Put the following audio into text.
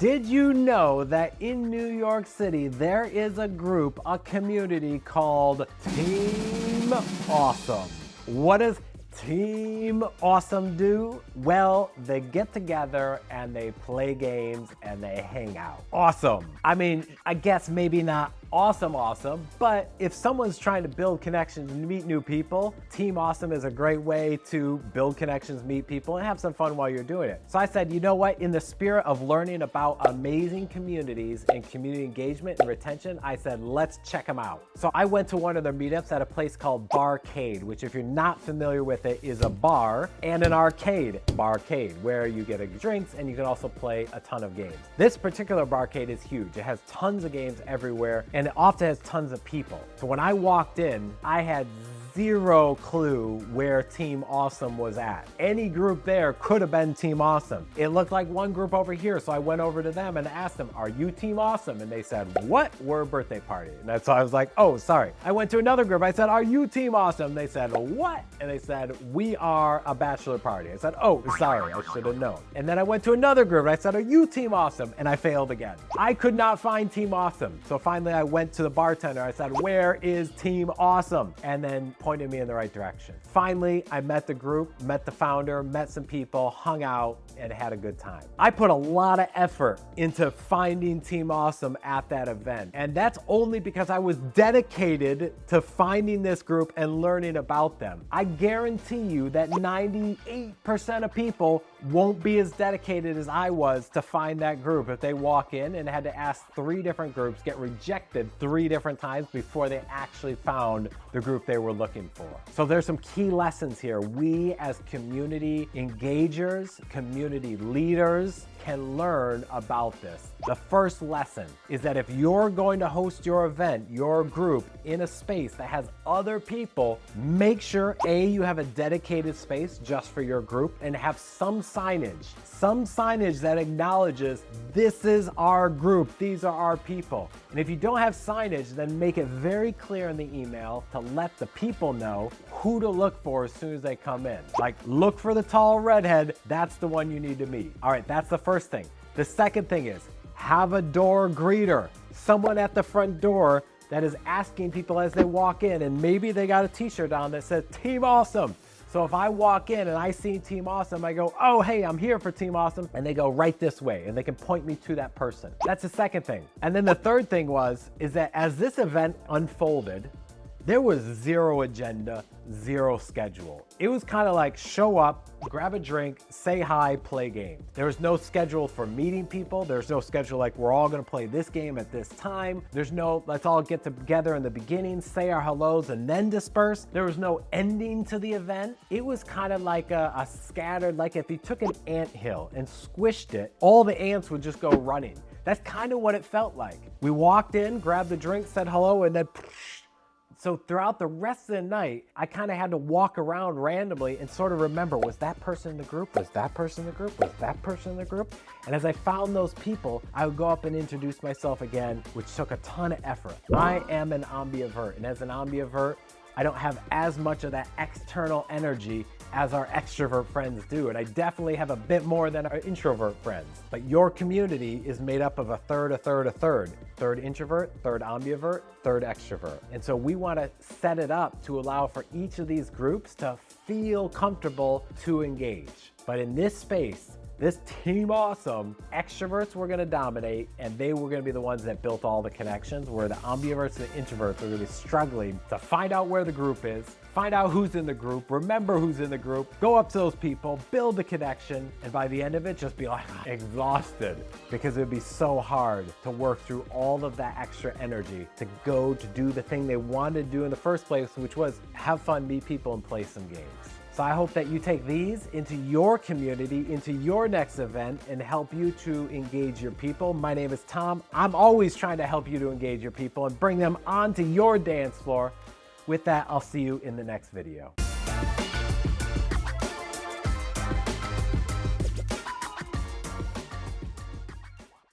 Did you know that in New York City, there is a group, a community called Team Awesome? What does Team Awesome do? Well, they get together and they play games and they hang out. Awesome. I mean, I guess maybe not awesome, but if someone's trying to build connections and meet new people, Team Awesome is a great way to build connections, meet people, and have some fun while you're doing it. So I said, you know what? In the spirit of learning about amazing communities and community engagement and retention, I said, let's check them out. So I went to one of their meetups at a place called Barcade, which if you're not familiar with it, is a bar and an arcade. Barcade, where you get drinks and you can also play a ton of games. This particular Barcade is huge. It has tons of games everywhere, and it often has tons of people. So when I walked in, I had zero clue where Team Awesome was at. Any group there could have been Team Awesome. It looked like one group over here, so I went over to them and asked them, are you Team Awesome? And they said, what? We're a birthday party. And that's why I was like, oh, sorry. I went to another group. I said, are you Team Awesome? They said, what? And they said, we are a bachelor party. I said, oh, sorry, I should have known. And then I went to another group and I said, are you Team Awesome? And I failed again. I could not find Team Awesome. So finally I went to the bartender. I said, where is Team Awesome? And then pointed me in the right direction. Finally, I met the group, met the founder, met some people, hung out, and had a good time. I put a lot of effort into finding Team Awesome at that event. And that's only because I was dedicated to finding this group and learning about them. I guarantee you that 98% of people won't be as dedicated as I was to find that group if they walk in and had to ask 3 different groups, get rejected 3 different times before they actually found the group they were looking for. So there's some key lessons here. We as community engagers, community leaders, can learn about this. The first lesson is that if you're going to host your event, your group, in a space that has other people, make sure A, you have a dedicated space just for your group and have some signage that acknowledges this is our group, these are our people. And if you don't have signage, then make it very clear in the email to let the people know who to look for as soon as they come in. Like, look for the tall redhead, that's the one you need to meet. All right, that's the first thing. The second thing is have a door greeter, someone at the front door that is asking people as they walk in, and maybe they got a t-shirt on that says Team Awesome. So if I walk in and I see Team Awesome, I go, oh, hey, I'm here for Team Awesome. And they go right this way and they can point me to that person. That's the second thing. And then the third thing is that as this event unfolded, there was zero agenda, zero schedule. It was kind of like show up, grab a drink, say hi, play games. There was no schedule for meeting people. There's no schedule like we're all gonna play this game at this time. There's no let's all get together in the beginning, say our hellos, and then disperse. There was no ending to the event. It was kind of like a scattered, like if you took an anthill and squished it, all the ants would just go running. That's kind of what it felt like. We walked in, grabbed the drink, said hello, and then so throughout the rest of the night, I kind of had to walk around randomly and sort of remember, was that person in the group? Was that person in the group? Was that person in the group? And as I found those people, I would go up and introduce myself again, which took a ton of effort. I am an ambivert, and as an ambivert, I don't have as much of that external energy as our extrovert friends do. And I definitely have a bit more than our introvert friends. But your community is made up of a third, a third, a third. Third introvert, third ambivert, third extrovert. And so we want to set it up to allow for each of these groups to feel comfortable to engage. But in this space, this Team Awesome, extroverts were gonna dominate and they were gonna be the ones that built all the connections, where the ambiverts and the introverts are gonna be struggling to find out where the group is, find out who's in the group, remember who's in the group, go up to those people, build the connection, and by the end of it, just be like exhausted, because it would be so hard to work through all of that extra energy to go to do the thing they wanted to do in the first place, which was have fun, meet people, and play some games. So I hope that you take these into your community, into your next event, and help you to engage your people. My name is Tom. I'm always trying to help you to engage your people and bring them onto your dance floor. With that, I'll see you in the next video.